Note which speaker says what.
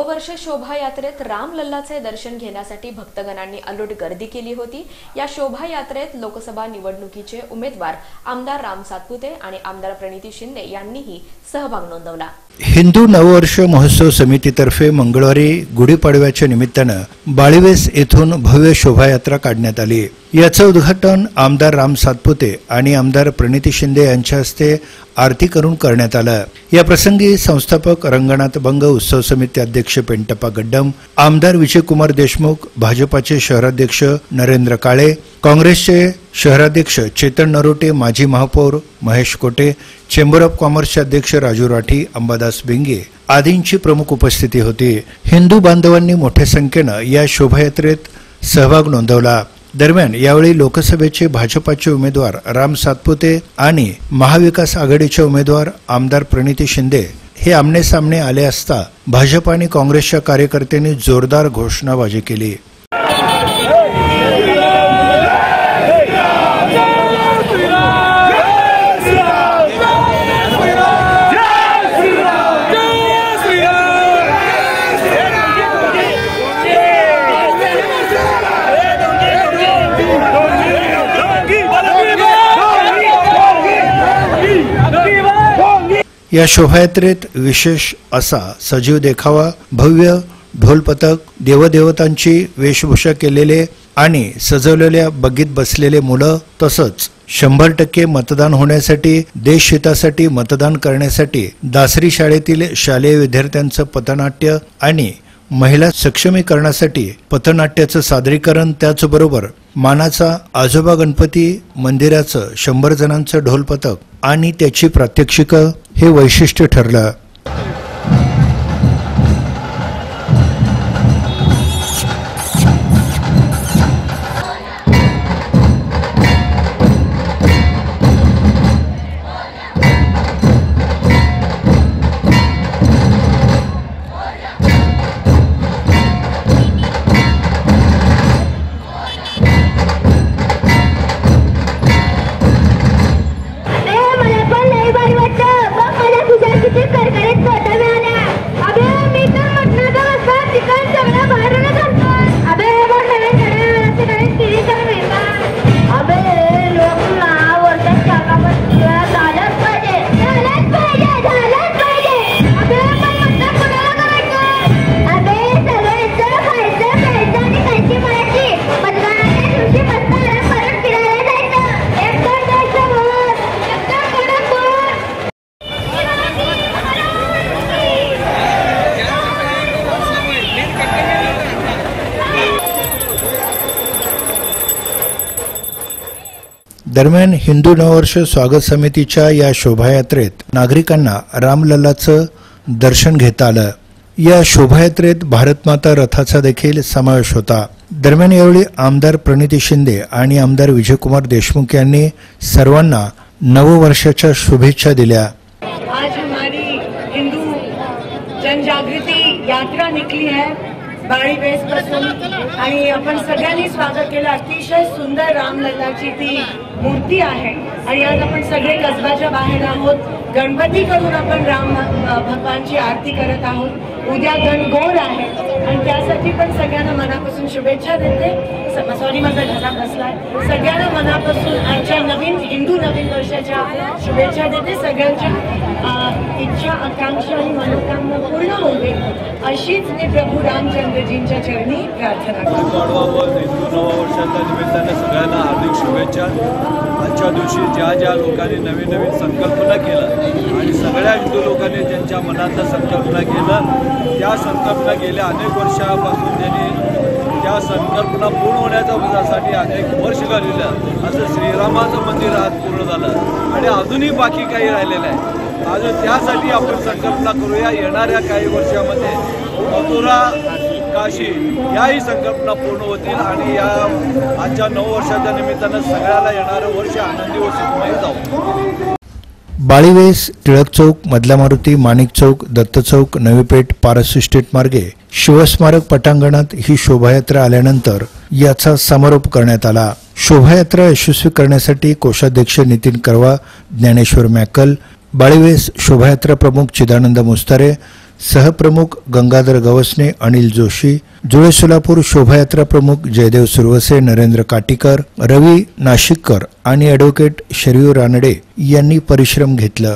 Speaker 1: नववर्ष शोभायात्रेत रामलल्लाचे दर्शन घेण्यासाठी भक्तगणांनी अलोट गर्दी केली होती। या शोभायात्रेत लोकसभा निवडणुकीचे उमेदवार आमदार राम सातपुते आणि आमदार प्रणिती शिंदे यांनीही सहभाग नोंदवला।
Speaker 2: हिंदू नववर्ष महोत्सव समितीतर्फे मंगळवारी गुढीपाडव्याच्या निमित्ताने बाळीवेस येथून भव्य शोभायात्रा काढण्यात आली। याचे उद्घाटन आमदार राम सातपुते आणि आमदार प्रणिती शिंदे यांच्या हस्ते आरती करून करण्यात आलं। या प्रसंगी संस्थापक रंगनाथ बंग उत्सव समिती अध्यक्ष पेंटप्पा गड्डम, आमदार विजयकुमार देशमुख, भाजपाचे शहराध्यक्ष नरेंद्र काळे, काँग्रेसचे शहराध्यक्ष चेतन नरोटे, माजी महापौर महेश कोटे, चेंबर ऑफ कॉमर्सचे अध्यक्ष राजू राठी, अंबादास बिंगे आदींची प्रमुख उपस्थिती होती। हिंदू बांधवांनी मोठ्या संख्येने या शोभायात्रेत सहभाग नोंदवला। दरम्यान यावेळी लोकसभेचे भाजपाचे उमेदवार राम सातपुते आणि महाविकास आघाडीचे उमेदवार आमदार प्रणिती शिंदे हे आमने-सामने आले असता भाजप आणि काँग्रेसच्या कार्यकर्त्यांनी जोरदार घोषणाबाजी केली। या शोभायात्रेत विशेष असा सजीव देखावा, भव्य ढोलपथक, देवदेवतांची वेशभूषा केलेले आणि सजवलेल्या बगीत बसलेले मुलं, तसंच 100% मतदान होण्यासाठी, देशहितासाठी मतदान करण्यासाठी दासरी शाळेतील शालेय विद्यार्थ्यांचं पथनाट्य आणि महिला सक्षमीकरणासाठी पथनाट्याचं सादरीकरण, त्याचबरोबर मानाचा आजोबा गणपती मंदिराचं 100 जणांचं ढोलपथक आणि त्याची प्रात्यक्षिकं हे वैशिष्ट्य ठरलं। दरम्यान हिंदू नववर्ष स्वागत समितीच्या या शोभायात्रेत नागरिकांना रामलल्लाचं दर्शन घेता आलं। या शोभायात्रेत भारतमाता रथाचा देखील समावेश होता। दरम्यान यावेळी आमदार प्रणिती शिंदे आणि आमदार विजयकुमार देशमुख यांनी सर्वांना नववर्षाच्या शुभेच्छा दिल्या।
Speaker 3: आज हमारी हिंदू जनजागृती यात्रा निकली है बाळीवेस पासून आणि आपण सगळ्यांनी स्वागत केलं। अतिशय सुंदर रामलल्लाची ती मूर्ती आहे आणि आज आपण सगळे कसबाच्या बाहेर आहोत। गणपती करून आपण राम भगवानची आरती करत आहोत। उद्या गणगौर आहे आणि त्यासाठी पण सगळ्यांना मनापासून शुभेच्छा देते। सॉरी माझा घसा बसलाय। सगळ्यांना मनापासून आजच्या हिंदू नवीन वर्षाच्या शुभेच्छा देते। सगळ्यांच्या इच्छा, आकांक्षा आणि मनोकामना पूर्ण होते अशीच मी प्रभू रामचंद्रजींच्या चरणी प्रार्थना करतो।
Speaker 4: हिंदू नववर्षाच्या निमित्ताने सगळ्यांना हार्दिक शुभेच्छा। आजच्या दिवशी ज्या लोकांनी नवीन संकल्पना केलं आणि सगळ्या हिंदू लोकांनी त्यांच्या मनातल्या संकल्पना केलं, त्या संकल्पना गेल्या अनेक वर्षापासून त्यांनी त्या संकल्पना पूर्ण होण्यासाठी अनेक वर्ष घालवलं। असं श्रीरामाचं मंदिर आज पूर्ण झालं आणि अजूनही बाकी काही राहिलेलं आहे। अजून त्यासाठी आपण संकल्पना करूया, येणाऱ्या काही वर्षामध्ये मथुरा, काशी याही संकल्पना पूर्ण होतील आणि या आजच्या नववर्षाच्या निमित्तानं सगळ्याला येणारं वर्ष आनंदी व सुखमय जाऊ।
Speaker 2: बाळीवेस, टिळक चौक, मधला मारुती, माणिक चौक, दत्त चौक, नवी पेठ, पारस इस्टेट मार्गे शिवस्मारक पटांगणात ही शोभायात्रा आल्यानंतर याचा समारोप करण्यात आला। शोभायात्रा यशस्वी करण्यासाठी कोषाध्यक्ष नितीन करवा, ज्ञानेश्वर मॅकल, बाळीवेस शोभायात्रा प्रमुख चिदानंद मुस्तारे, सहप्रमुख गंगाधर गवसने, अनिल जोशी, जुळे सोलापूर शोभायात्रा प्रमुख जयदेव सुरवसे, नरेंद्र काटीकर, रवी नाशिककर आणि ॲडव्होकेट शरीव रानडे यांनी परिश्रम घेतला।